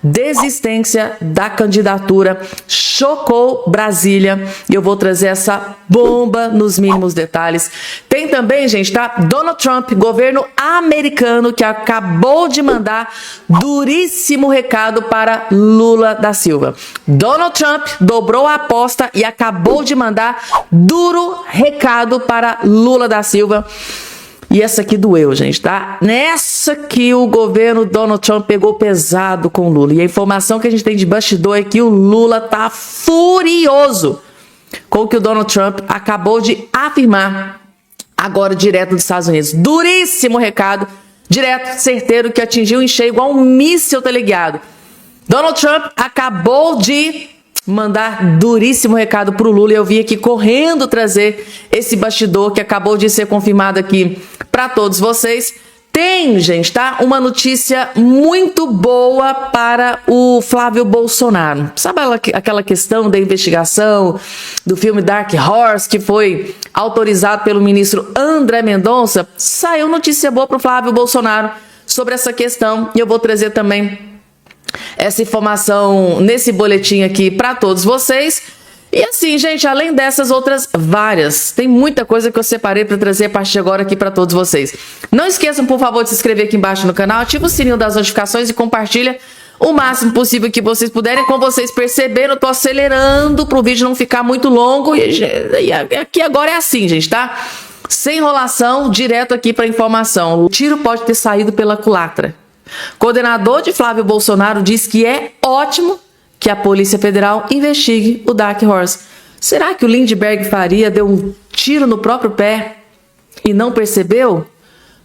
desistência da candidatura chocou Brasília e eu vou trazer essa bomba nos mínimos detalhes. Tem também, gente, tá? Donald Trump, governo americano, que acabou de mandar duríssimo recado para Lula da Silva. Donald Trump dobrou a aposta e acabou de mandar duro recado para Lula da Silva. E essa aqui doeu, gente, tá? Nessa aqui o governo Donald Trump pegou pesado com o Lula. E a informação que a gente tem de bastidor é que o Lula tá furioso com o que o Donald Trump acabou de afirmar agora direto dos Estados Unidos. Duríssimo recado, direto, certeiro, que atingiu em cheio igual um míssil teleguiado. Donald Trump acabou de mandar duríssimo recado pro Lula e eu vim aqui correndo trazer esse bastidor que acabou de ser confirmado aqui para todos vocês. Tem, gente, tá? Uma notícia muito boa para o Flávio Bolsonaro. Sabe aquela questão da investigação do filme Dark Horse, que foi autorizado pelo ministro André Mendonça? Saiu notícia boa para o Flávio Bolsonaro sobre essa questão e eu vou trazer também essa informação nesse boletim aqui para todos vocês. E assim, gente, além dessas outras várias, tem muita coisa que eu separei para trazer a partir de agora aqui para todos vocês. Não esqueçam, por favor, de se inscrever aqui embaixo no canal, ativa o sininho das notificações e compartilha o máximo possível que vocês puderem. Como vocês perceberam, eu tô acelerando para o vídeo não ficar muito longo e aqui agora é assim, gente, tá? Sem enrolação, direto aqui para informação. O tiro pode ter saído pela culatra. Coordenador de Flávio Bolsonaro diz que é ótimo que a Polícia Federal investigue o Dark Horse. Será que o Lindbergh Faria deu um tiro no próprio pé e não percebeu?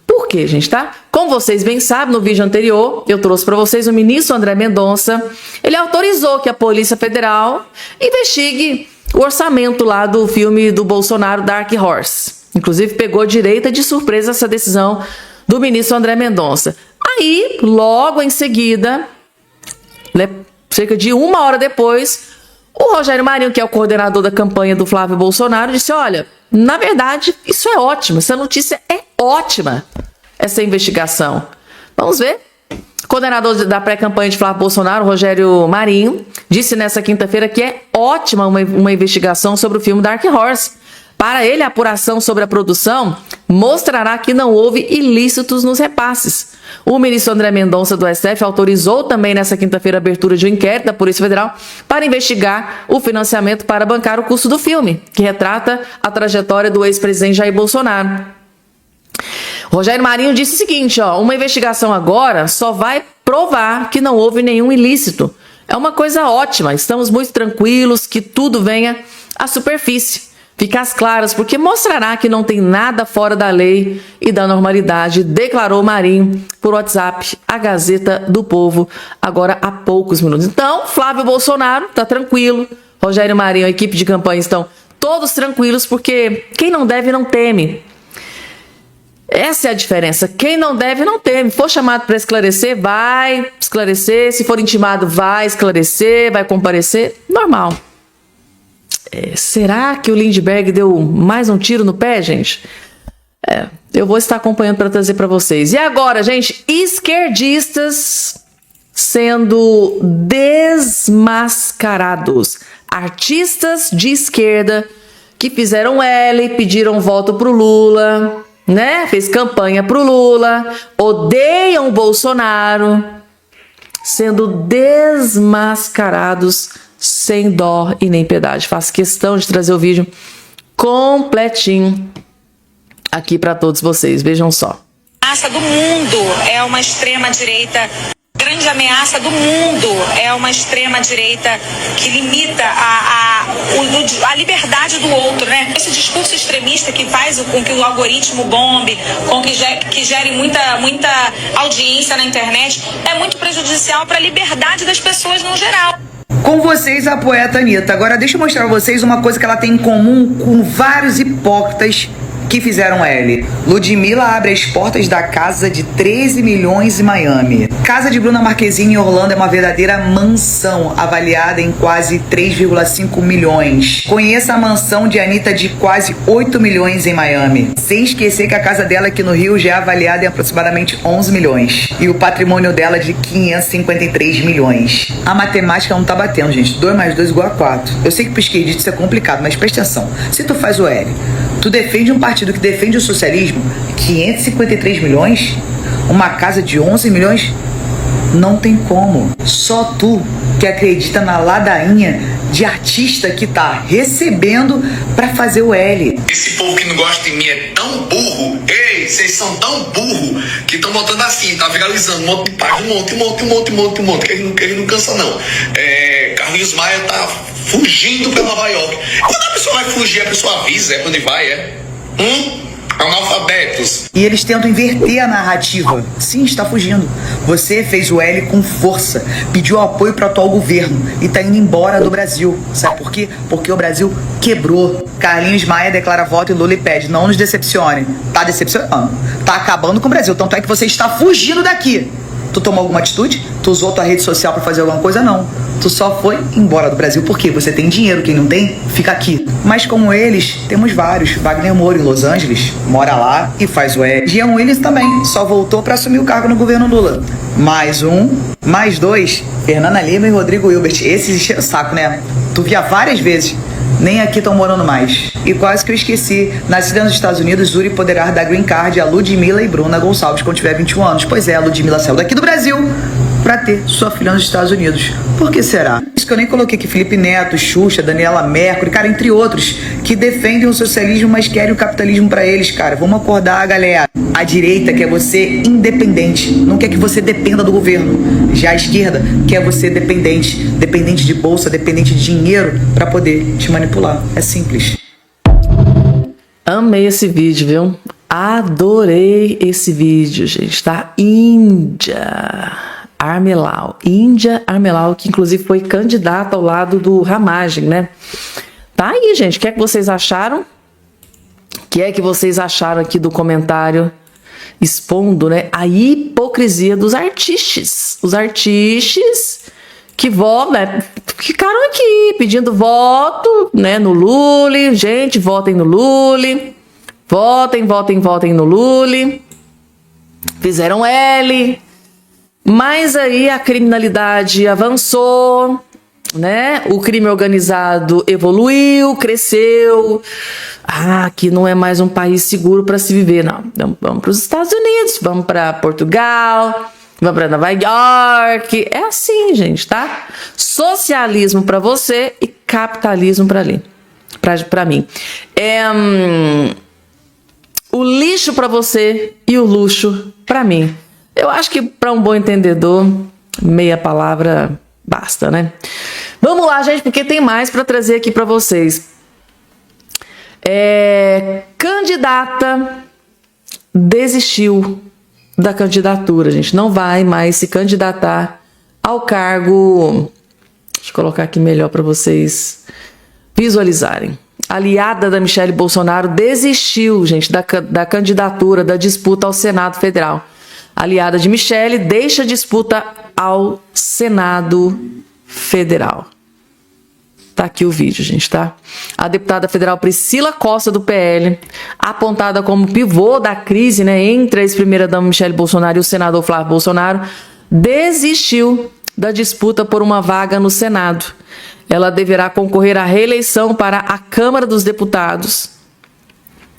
Por quê, gente, tá? Como vocês bem sabem, no vídeo anterior, eu trouxe para vocês o ministro André Mendonça. Ele autorizou que a Polícia Federal investigue o orçamento lá do filme do Bolsonaro, Dark Horse. Inclusive, pegou direita de surpresa essa decisão do ministro André Mendonça. Aí, logo em seguida, cerca de 1 hora depois, o Rogério Marinho, que é o coordenador da campanha do Flávio Bolsonaro, disse: olha, na verdade, isso é ótimo, essa notícia é ótima, essa investigação. Vamos ver. O coordenador da pré-campanha de Flávio Bolsonaro, Rogério Marinho, disse nessa quinta-feira que é ótima uma investigação sobre o filme Dark Horse. Para ele, a apuração sobre a produção mostrará que não houve ilícitos nos repasses. O ministro André Mendonça do STF autorizou também nessa quinta-feira a abertura de um inquérito da Polícia Federal para investigar o financiamento para bancar o custo do filme, que retrata a trajetória do ex-presidente Jair Bolsonaro. Rogério Marinho disse o seguinte, uma investigação agora só vai provar que não houve nenhum ilícito. É uma coisa ótima, estamos muito tranquilos que tudo venha à superfície. Fique às claras, porque mostrará que não tem nada fora da lei e da normalidade, declarou Marinho por WhatsApp à Gazeta do Povo, agora há poucos minutos. Então, Flávio Bolsonaro está tranquilo, Rogério Marinho, a equipe de campanha estão todos tranquilos, porque quem não deve não teme. Essa é a diferença. Quem não deve não teme. For chamado para esclarecer, vai esclarecer. Se for intimado, vai esclarecer, vai comparecer. Normal. Será que o Lindbergh deu mais um tiro no pé, gente? Eu vou estar acompanhando para trazer para vocês. E agora, gente, esquerdistas sendo desmascarados. Artistas de esquerda que fizeram L, pediram voto pro Lula, né? Fez campanha pro Lula, odeiam o Bolsonaro, sendo desmascarados sem dó e nem piedade. Faço questão de trazer o vídeo completinho aqui para todos vocês. Vejam só. A ameaça do mundo é uma extrema-direita. Grande ameaça do mundo é uma extrema-direita que limita a liberdade do outro, né? Esse discurso extremista que faz com que o algoritmo bombe, com que gere muita audiência na internet, é muito prejudicial para a liberdade das pessoas no geral. Com vocês, a poeta Anitta. Agora deixa eu mostrar a vocês uma coisa que ela tem em comum com vários hipócritas que fizeram L. Ludmilla abre as portas da casa de 13 milhões em Miami. Casa de Bruna Marquezine em Orlando é uma verdadeira mansão, avaliada em quase 3,5 milhões. Conheça a mansão de Anitta de quase 8 milhões em Miami. Sem esquecer que a casa dela aqui no Rio já é avaliada em aproximadamente 11 milhões. E o patrimônio dela é de 553 milhões. A matemática não tá batendo, gente. 2 mais 2 igual a 4. Eu sei que pro esquerdista isso é complicado, mas presta atenção. Se tu faz o L, tu defende um partido que defende o socialismo, 553 milhões? Uma casa de 11 milhões? Não tem como. Só tu que acredita na ladainha de artista que tá recebendo pra fazer o L. Esse povo que não gosta de mim é tão burro. Ei, vocês são tão burro que estão botando assim, tá viralizando um monte de página, um monte, que ele não cansa não. Carlinhos Maia tá fugindo pra Nova York. Quando a pessoa vai fugir, a pessoa avisa, pra onde vai, analfabetos. E eles tentam inverter a narrativa. Sim, está fugindo. Você fez o L com força, pediu apoio para o atual governo e está indo embora do Brasil. Sabe por quê? Porque o Brasil quebrou. Carlinhos Maia declara voto e Lula pede: não nos decepcione. Tá decepcionando. Tá acabando com o Brasil. Tanto é que você está fugindo daqui. Tu tomou alguma atitude? Tu usou tua rede social para fazer alguma coisa? Não. Tu só foi embora do Brasil porque você tem dinheiro, quem não tem, fica aqui. Mas como eles, temos vários. Wagner Moura em Los Angeles, mora lá e faz o E. Jean Willis também, só voltou para assumir o cargo no governo Lula. Mais um, mais dois, Fernanda Lima e Rodrigo Hilbert. Esses encheram o saco, né? Tu via várias vezes. Nem aqui estão morando mais. E quase que eu esqueci. Nascida nos Estados Unidos, Zuri poderá dar green card a Ludmilla e Bruna Gonçalves quando tiver 21 anos. Pois é, a Ludmilla saiu daqui do Brasil pra ter sua filha nos Estados Unidos. Por que será? Isso que eu nem coloquei aqui. Felipe Neto, Xuxa, Daniela Mercury, cara, entre outros, que defendem o socialismo, mas querem o capitalismo pra eles, cara. Vamos acordar, galera. A direita quer você independente, não quer que você dependa do governo. Já a esquerda quer você dependente de bolsa, dependente de dinheiro pra poder te manipular. É simples. Amei esse vídeo, viu? Adorei esse vídeo, gente, tá? Índia Armelau, que inclusive foi candidata ao lado do Ramagem, né? Tá aí, gente. O que é que vocês acharam? O que é que vocês acharam aqui do comentário expondo, né, a hipocrisia dos artistas? Os artistas que votam, né, ficaram aqui pedindo voto, né, no Lula. Gente, votem no Lula. Votem no Lula. Fizeram L. Mas aí a criminalidade avançou, né? O crime organizado evoluiu, cresceu. Aqui não é mais um país seguro para se viver, não. Vamos para os Estados Unidos, vamos para Portugal, vamos para Nova York. É assim, gente, tá? Socialismo para você e capitalismo para mim. O lixo para você e o luxo para mim. Eu acho que para um bom entendedor, meia palavra basta, né? Vamos lá, gente, porque tem mais para trazer aqui para vocês. Candidata desistiu da candidatura, gente. Não vai mais se candidatar ao cargo. Deixa eu colocar aqui melhor para vocês visualizarem. Aliada da Michelle Bolsonaro desistiu, gente, da candidatura, da disputa ao Senado Federal. Aliada de Michelle deixa a disputa ao Senado Federal. Tá aqui o vídeo, gente, tá? A deputada federal Priscila Costa, do PL, apontada como pivô da crise, né, entre a ex-primeira-dama Michelle Bolsonaro e o senador Flávio Bolsonaro, desistiu da disputa por uma vaga no Senado. Ela deverá concorrer à reeleição para a Câmara dos Deputados.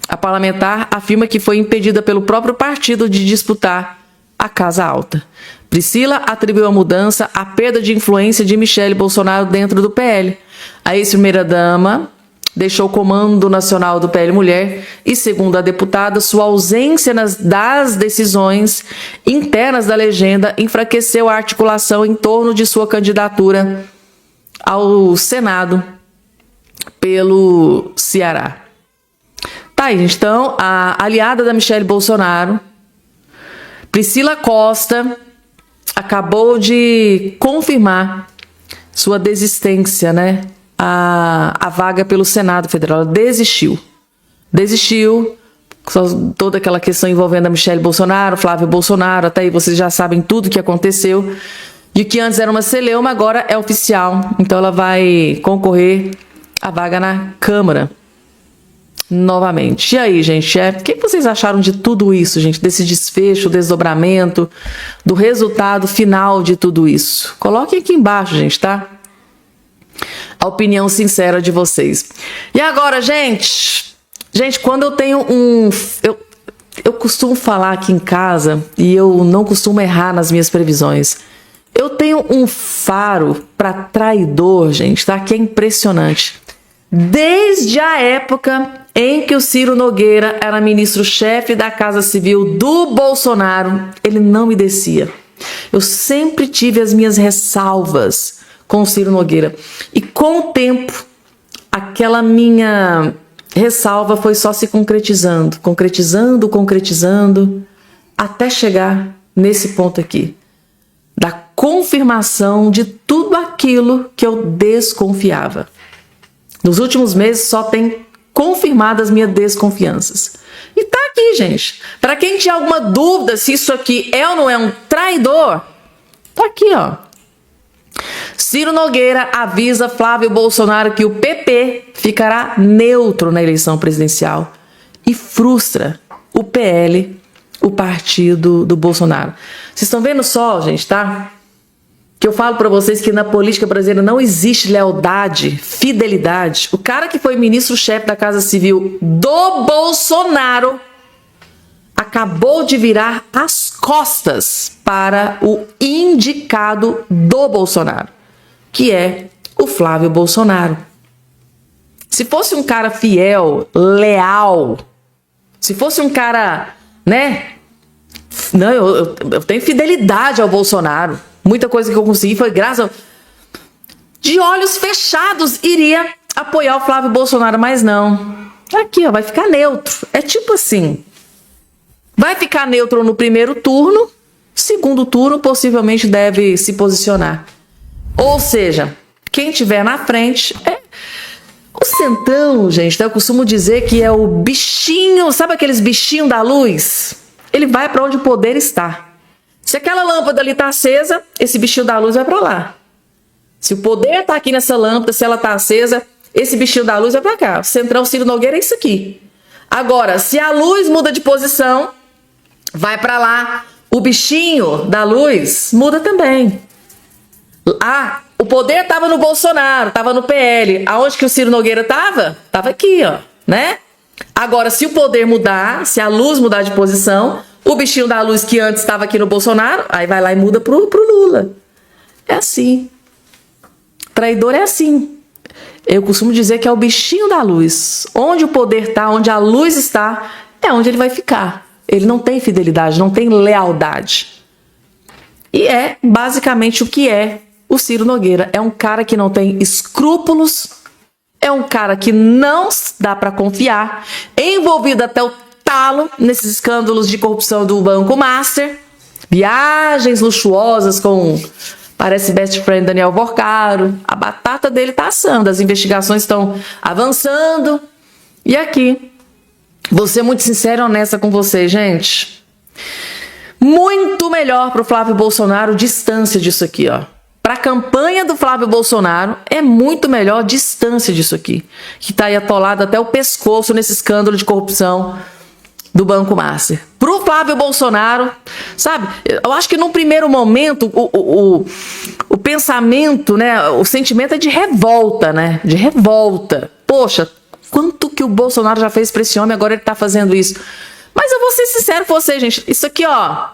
A parlamentar afirma que foi impedida pelo próprio partido de disputar a Casa Alta. Priscila atribuiu a mudança à perda de influência de Michelle Bolsonaro dentro do PL. A ex-primeira-dama deixou o comando nacional do PL Mulher e, segundo a deputada, sua ausência das decisões internas da legenda enfraqueceu a articulação em torno de sua candidatura ao Senado pelo Ceará. Tá aí, gente. Então, a aliada da Michelle Bolsonaro, Priscila Costa, acabou de confirmar sua desistência, né? A vaga pelo Senado Federal. Ela desistiu toda aquela questão envolvendo a Michelle Bolsonaro, Flávio Bolsonaro, até aí vocês já sabem tudo o que aconteceu. E o que antes era uma celeuma, agora é oficial. Então ela vai concorrer à vaga na Câmara novamente. E aí, gente, o que vocês acharam de tudo isso, gente? Desse desfecho, desdobramento, do resultado final de tudo isso? Coloquem aqui embaixo, gente, tá? A opinião sincera de vocês. E agora, gente, quando eu tenho eu costumo falar aqui em casa e eu não costumo errar nas minhas previsões. Eu tenho um faro para traidor, gente, tá? Que é impressionante. Desde a época em que o Ciro Nogueira era ministro-chefe da Casa Civil do Bolsonaro, ele não me descia. Eu sempre tive as minhas ressalvas com o Ciro Nogueira. E com o tempo, aquela minha ressalva foi só se concretizando, até chegar nesse ponto aqui, da confirmação de tudo aquilo que eu desconfiava. Nos últimos meses só tem confirmado as minhas desconfianças. E tá aqui, gente. Para quem tinha alguma dúvida se isso aqui é ou não é um traidor, tá aqui, ó. Ciro Nogueira avisa Flávio Bolsonaro que o PP ficará neutro na eleição presidencial e frustra o PL, o partido do Bolsonaro. Vocês estão vendo só, gente, tá? Que eu falo para vocês que na política brasileira não existe lealdade, fidelidade. O cara que foi ministro-chefe da Casa Civil do Bolsonaro acabou de virar as costas para o indicado do Bolsonaro, que é o Flávio Bolsonaro. Se fosse um cara fiel, leal, se fosse um cara, né? Não, eu tenho fidelidade ao Bolsonaro. Muita coisa que eu consegui foi graças de olhos fechados iria apoiar o Flávio Bolsonaro, mas não. Aqui, ó, vai ficar neutro. É tipo assim, vai ficar neutro no primeiro turno, segundo turno possivelmente deve se posicionar. Ou seja, quem tiver na frente é o Centrão, gente. Eu costumo dizer que é o bichinho, sabe aqueles bichinhos da luz? Ele vai para onde o poder está. Se aquela lâmpada ali está acesa, esse bichinho da luz vai para lá. Se o poder está aqui nessa lâmpada, se ela está acesa, esse bichinho da luz vai para cá. O Centrão Ciro Nogueira é isso aqui. Agora, se a luz muda de posição, vai para lá. O bichinho da luz muda também. Ah, o poder estava no Bolsonaro, estava no PL. Aonde que o Ciro Nogueira estava? Estava aqui, ó, né? Agora, se o poder mudar, se a luz mudar de posição, o bichinho da luz que antes estava aqui no Bolsonaro, aí vai lá e muda pro Lula. É assim. Traidor é assim. Eu costumo dizer que é o bichinho da luz. Onde o poder está, onde a luz está, é onde ele vai ficar. Ele não tem fidelidade, não tem lealdade. E é basicamente o que é o Ciro Nogueira. É um cara que não tem escrúpulos, é um cara que não dá para confiar, é envolvido até o talo nesses escândalos de corrupção do Banco Master, viagens luxuosas com, parece, best friend Daniel Vorcaro. A batata dele tá assando, as investigações estão avançando. E aqui, vou ser muito sincera e honesta com vocês, gente. Muito melhor para o Flávio Bolsonaro distância disso aqui, ó. Para a campanha do Flávio Bolsonaro, é muito melhor distância disso aqui, que está aí atolado até o pescoço nesse escândalo de corrupção do Banco Master. Para o Flávio Bolsonaro, sabe, eu acho que num primeiro momento o pensamento, né, o sentimento é de revolta, né, de revolta. Poxa, quanto que o Bolsonaro já fez para esse homem, agora ele está fazendo isso. Mas eu vou ser sincero com vocês, gente, isso aqui, ó,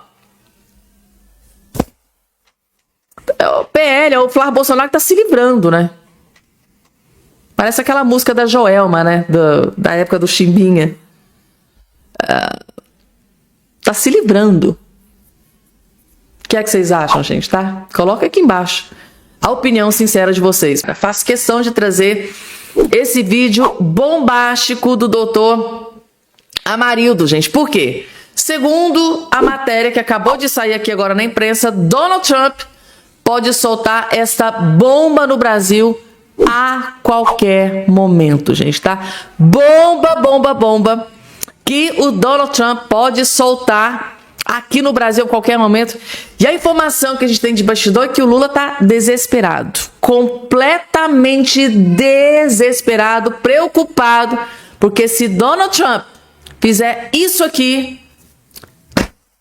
é o PL, é o Flávio Bolsonaro que tá se livrando, né? Parece aquela música da Joelma, né? Da época do Chimbinha. Tá se livrando. O que é que vocês acham, gente, tá? Coloca aqui embaixo a opinião sincera de vocês. Eu faço questão de trazer esse vídeo bombástico do doutor Amarildo, gente. Por quê? Segundo a matéria que acabou de sair aqui agora na imprensa, Donald Trump pode soltar esta bomba no Brasil a qualquer momento, gente, tá? Bomba, bomba, bomba. que o Donald Trump pode soltar aqui no Brasil a qualquer momento. E a informação que a gente tem de bastidor é que o Lula tá desesperado, completamente desesperado, preocupado, porque se Donald Trump fizer isso aqui,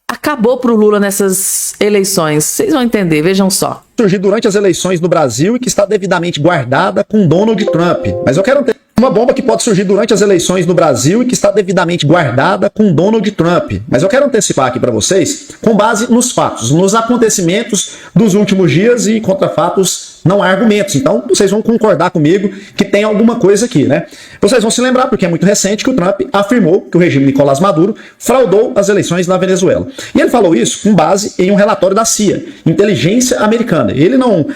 acabou pro Lula nessas eleições. Vocês vão entender, vejam só. Surgir durante as eleições no Brasil e que está devidamente guardada com Donald Trump. Mas eu quero ter uma bomba que pode surgir durante as eleições no Brasil e que está devidamente guardada com Donald Trump. Mas eu quero antecipar aqui para vocês com base nos fatos, nos acontecimentos dos últimos dias e contra fatos não há argumentos. Então vocês vão concordar comigo que tem alguma coisa aqui, né? Vocês vão se lembrar, porque é muito recente, que o Trump afirmou que o regime Nicolás Maduro fraudou as eleições na Venezuela. E ele falou isso com base em um relatório da CIA, Inteligência Americana. Ele não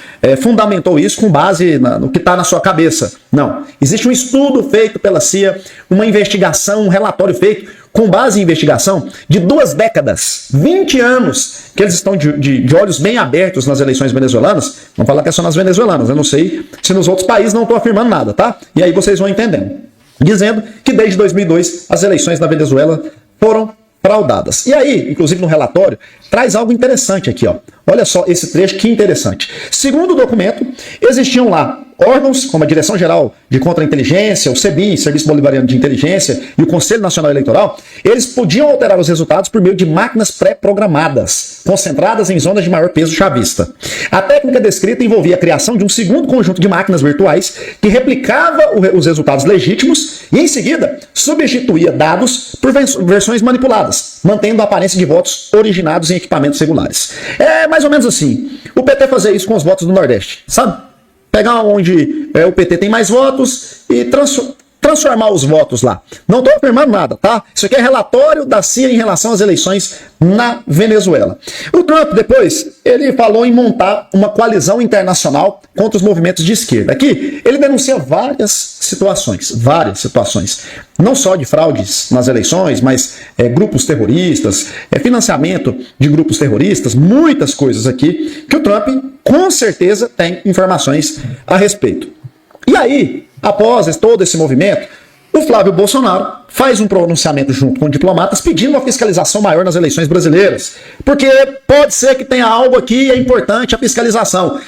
fundamentou isso com base no que está na sua cabeça. Não. Existe um estudo feito pela CIA, uma investigação, um relatório feito com base em investigação de 2 décadas, 20 anos, que eles estão de olhos bem abertos nas eleições venezuelanas. Vamos falar que é só nas venezuelanas, eu não sei se nos outros países, não estou afirmando nada, tá? E aí vocês vão entendendo. Dizendo que desde 2002 as eleições na Venezuela foram fraudadas. E aí, inclusive no relatório, traz algo interessante aqui, ó. Olha só esse trecho, que interessante. Segundo o documento, existiam lá órgãos como a Direção-Geral de Contra-Inteligência, o CEBIN, Serviço Bolivariano de Inteligência, e o Conselho Nacional Eleitoral. Eles podiam alterar os resultados por meio de máquinas pré-programadas, concentradas em zonas de maior peso chavista. A técnica descrita envolvia a criação de um segundo conjunto de máquinas virtuais que replicava os resultados legítimos e, em seguida, substituía dados por versões manipuladas, mantendo a aparência de votos originados em equipamentos regulares. É mais ou menos assim. O PT fazia isso com os votos do Nordeste, sabe? Pegar onde o PT tem mais votos e transformar os votos lá. Não estou afirmando nada, tá? Isso aqui é relatório da CIA em relação às eleições na Venezuela. O Trump, depois, ele falou em montar uma coalizão internacional contra os movimentos de esquerda. Aqui, ele denuncia várias situações. Não só de fraudes nas eleições, mas grupos terroristas, financiamento de grupos terroristas, muitas coisas aqui que o Trump, com certeza, tem informações a respeito. E aí, após todo esse movimento, o Flávio Bolsonaro faz um pronunciamento junto com diplomatas pedindo uma fiscalização maior nas eleições brasileiras. Porque pode ser que tenha algo aqui e é importante a fiscalização.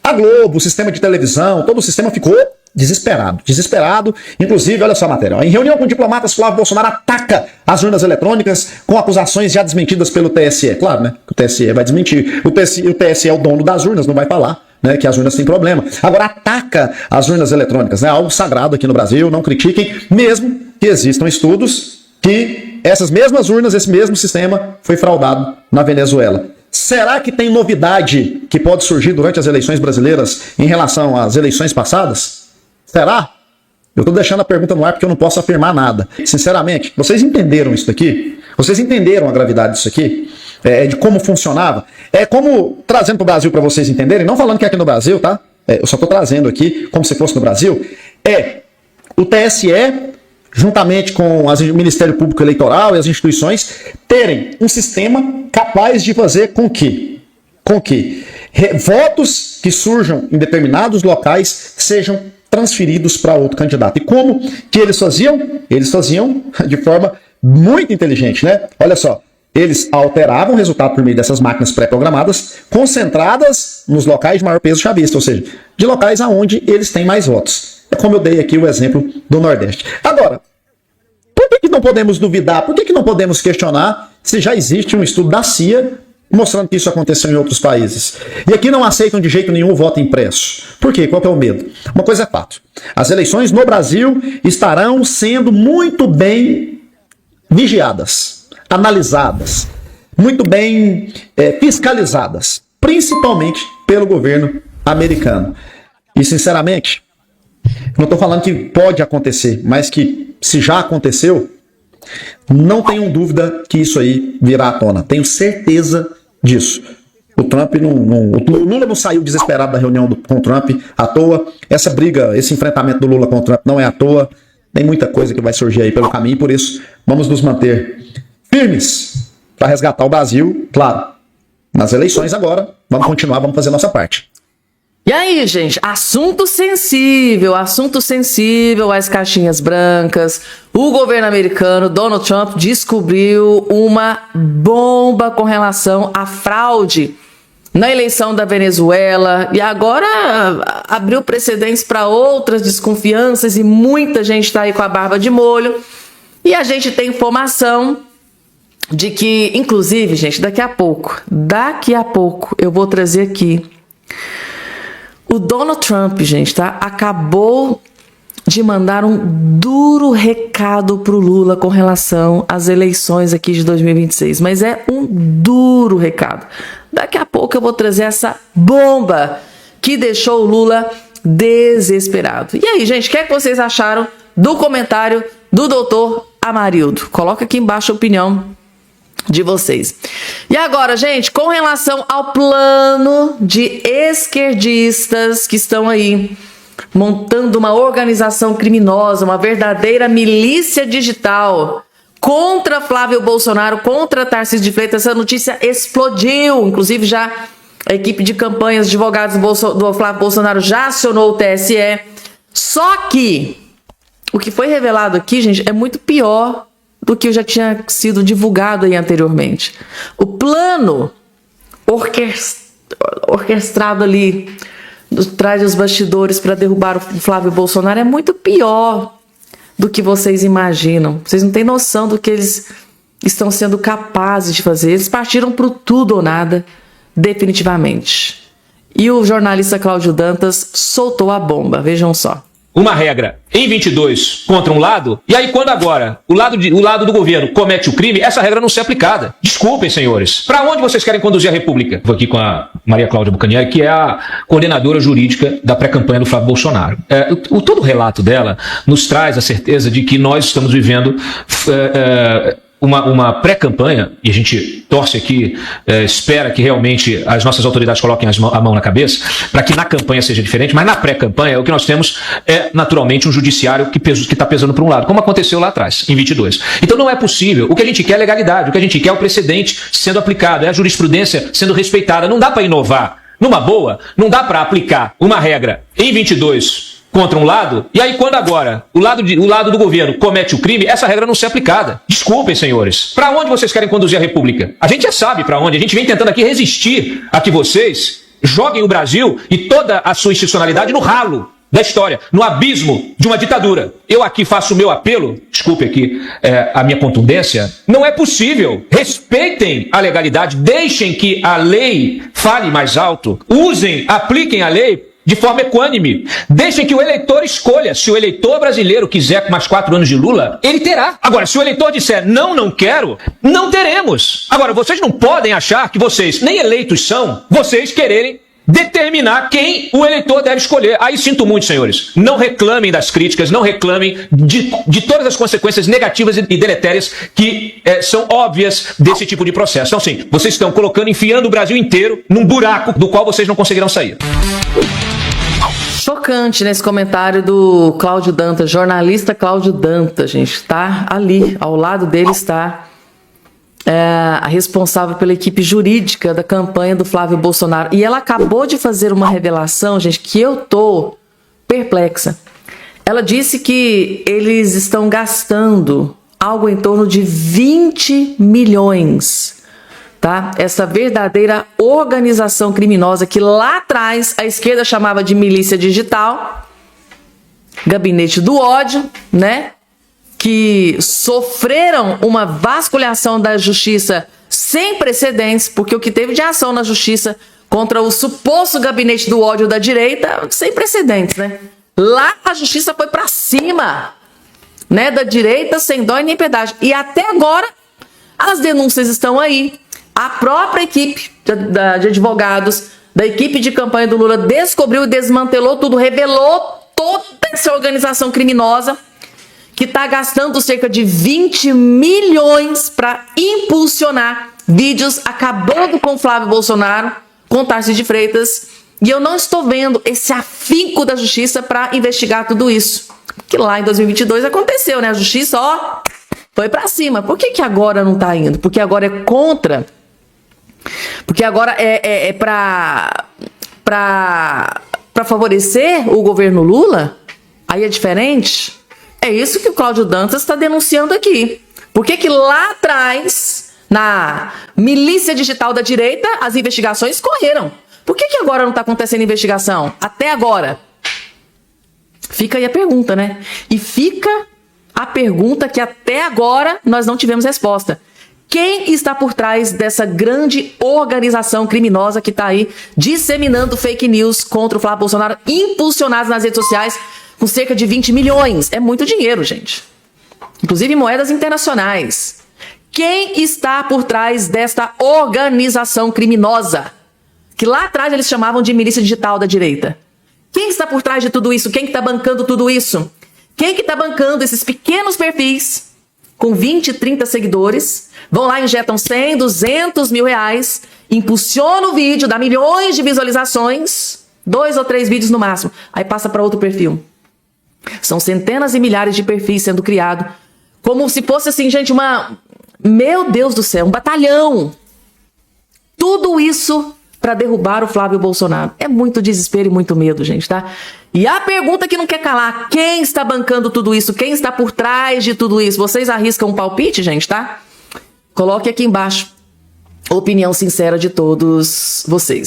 A Globo, o sistema de televisão, todo o sistema ficou desesperado. Inclusive, olha só a matéria. Em reunião com diplomatas, Flávio Bolsonaro ataca as urnas eletrônicas com acusações já desmentidas pelo TSE. Claro, né? Que o TSE vai desmentir. O TSE é o dono das urnas, não vai falar, né, que as urnas têm problema. Agora ataca as urnas eletrônicas, né? Algo sagrado aqui no Brasil, não critiquem, mesmo que existam estudos que essas mesmas urnas, esse mesmo sistema foi fraudado na Venezuela. Será que tem novidade que pode surgir durante as eleições brasileiras em relação às eleições passadas? Será? Eu estou deixando a pergunta no ar porque eu não posso afirmar nada. Sinceramente, vocês entenderam isso daqui? Vocês entenderam a gravidade disso aqui? De como funcionava? É como, trazendo para o Brasil para vocês entenderem, não falando que é aqui no Brasil, tá? Eu só estou trazendo aqui como se fosse no Brasil. O TSE, juntamente com o Ministério Público Eleitoral e as instituições, terem um sistema capaz de fazer com que votos que surjam em determinados locais sejam transferidos para outro candidato. E como que eles faziam? Eles faziam de forma muito inteligente, né? Olha só, eles alteravam o resultado por meio dessas máquinas pré-programadas, concentradas nos locais de maior peso chavista, ou seja, de locais aonde eles têm mais votos. É como eu dei aqui o exemplo do Nordeste. Agora, por que não podemos duvidar? Por que não podemos questionar se já existe um estudo da CIA mostrando que isso aconteceu em outros países? E aqui não aceitam de jeito nenhum o voto impresso. Por quê? Qual que é o medo? Uma coisa é fato. As eleições no Brasil estarão sendo muito bem vigiadas, analisadas, muito bem fiscalizadas, principalmente pelo governo americano. E, sinceramente, não estou falando que pode acontecer, mas que se já aconteceu, não tenham dúvida que isso aí virá à tona. Tenho certeza disso. O Lula não saiu desesperado da reunião com o Trump à toa. Essa briga, esse enfrentamento do Lula com o Trump não é à toa. Tem muita coisa que vai surgir aí pelo caminho, por isso vamos nos manter firmes para resgatar o Brasil, claro. Nas eleições agora, vamos continuar, vamos fazer a nossa parte. E aí, gente, assunto sensível às caixinhas brancas. O governo americano, Donald Trump, descobriu uma bomba com relação à fraude na eleição da Venezuela e agora abriu precedentes para outras desconfianças e muita gente está aí com a barba de molho. E a gente tem informação de que, inclusive, gente, daqui a pouco eu vou trazer aqui o Donald Trump, gente, tá? Acabou de mandar um duro recado pro Lula com relação às eleições aqui de 2026, mas é um duro recado. Daqui a pouco eu vou trazer essa bomba que deixou o Lula desesperado. E aí, gente, o que é que vocês acharam do comentário do doutor Amarildo? Coloca aqui embaixo a opinião de vocês. E agora, gente, com relação ao plano de esquerdistas que estão aí montando uma organização criminosa, uma verdadeira milícia digital contra Flávio Bolsonaro, contra Tarcísio de Freitas, essa notícia explodiu. Inclusive, já a equipe de campanhas, advogados do Flávio Bolsonaro já acionou o TSE. Só que o que foi revelado aqui, gente, é muito pior do que já tinha sido divulgado aí anteriormente. O plano orquestrado ali traz os bastidores para derrubar o Flávio Bolsonaro é muito pior do que vocês imaginam. Vocês não têm noção do que eles estão sendo capazes de fazer. Eles partiram para o tudo ou nada, definitivamente. E o jornalista Cláudio Dantas soltou a bomba. Vejam só. Uma regra em 22 contra um lado, e aí quando agora o lado do governo comete o crime, essa regra não ser aplicada. Desculpem, senhores. Para onde vocês querem conduzir a República? Vou aqui com a Maria Cláudia Bucanieri, que é a coordenadora jurídica da pré-campanha do Flávio Bolsonaro. Todo o relato dela nos traz a certeza de que nós estamos vivendo uma pré-campanha, e a gente torce aqui, espera que realmente as nossas autoridades coloquem a mão na cabeça, para que na campanha seja diferente, mas na pré-campanha o que nós temos é naturalmente um judiciário que está pesando para um lado, como aconteceu lá atrás, em 22. Então não é possível. O que a gente quer é legalidade, o que a gente quer é o precedente sendo aplicado, é a jurisprudência sendo respeitada. Não dá para inovar. Numa boa, não dá para aplicar uma regra em 22 contra um lado, e aí quando agora o lado do governo comete o crime, essa regra não ser aplicada. Desculpem, senhores. Para onde vocês querem conduzir a República? A gente já sabe para onde. A gente vem tentando aqui resistir a que vocês joguem o Brasil e toda a sua institucionalidade no ralo da história, no abismo de uma ditadura. Eu aqui faço o meu apelo, desculpe aqui a minha contundência, não é possível. Respeitem a legalidade, deixem que a lei fale mais alto, apliquem a lei de forma equânime. Deixem que o eleitor escolha. Se o eleitor brasileiro quiser mais 4 anos de Lula, ele terá. Agora, se o eleitor disser não quero, não teremos. Agora, vocês não podem achar que vocês, nem eleitos são, vocês quererem determinar quem o eleitor deve escolher. Aí sinto muito, senhores. Não reclamem das críticas, não reclamem de todas as consequências negativas e deletérias que são óbvias desse tipo de processo. Então, sim, vocês estão enfiando o Brasil inteiro num buraco do qual vocês não conseguirão sair. Chocante nesse comentário do Cláudio Dantas, jornalista Cláudio Dantas, gente, tá ali, ao lado dele está a responsável pela equipe jurídica da campanha do Flávio Bolsonaro. E ela acabou de fazer uma revelação, gente, que eu tô perplexa. Ela disse que eles estão gastando algo em torno de 20 milhões. Tá? Essa verdadeira organização criminosa que lá atrás a esquerda chamava de milícia digital, gabinete do ódio, né? Que sofreram uma vasculhação da justiça sem precedentes, porque o que teve de ação na justiça contra o suposto gabinete do ódio da direita, sem precedentes, né? Lá a justiça foi pra cima, né? Da direita, sem dó e nem piedade. E até agora as denúncias estão aí. A própria equipe de advogados, da equipe de campanha do Lula, descobriu e desmantelou tudo, revelou toda essa organização criminosa que está gastando cerca de 20 milhões para impulsionar vídeos acabando com Flávio Bolsonaro, com Tarcísio de Freitas. E eu não estou vendo esse afinco da justiça para investigar tudo isso. Que lá em 2022 aconteceu, né? A justiça, foi para cima. Por que agora não está indo? Porque agora é contra... Porque agora é para para favorecer o governo Lula? Aí é diferente? É isso que o Cláudio Dantas está denunciando aqui. Por que que lá atrás, na milícia digital da direita, as investigações correram? Por que que agora não está acontecendo investigação? Até agora. Fica aí a pergunta, né? E fica a pergunta que até agora nós não tivemos resposta. Quem está por trás dessa grande organização criminosa que está aí disseminando fake news contra o Flávio Bolsonaro, impulsionados nas redes sociais com cerca de 20 milhões? É muito dinheiro, gente. Inclusive moedas internacionais. Quem está por trás desta organização criminosa? Que lá atrás eles chamavam de milícia digital da direita. Quem está por trás de tudo isso? Quem que está bancando tudo isso? Quem que está bancando esses pequenos perfis com 20, 30 seguidores? Vão lá, injetam 100, 200 mil reais, impulsionam o vídeo, dá milhões de visualizações, 2 ou 3 vídeos no máximo, aí passa para outro perfil. São centenas e milhares de perfis sendo criados, como se fosse assim, gente, meu Deus do céu, um batalhão. Tudo isso para derrubar o Flávio Bolsonaro. É muito desespero e muito medo, gente, tá? E a pergunta que não quer calar, quem está bancando tudo isso? Quem está por trás de tudo isso? Vocês arriscam um palpite, gente, tá? Coloque aqui embaixo a opinião sincera de todos vocês.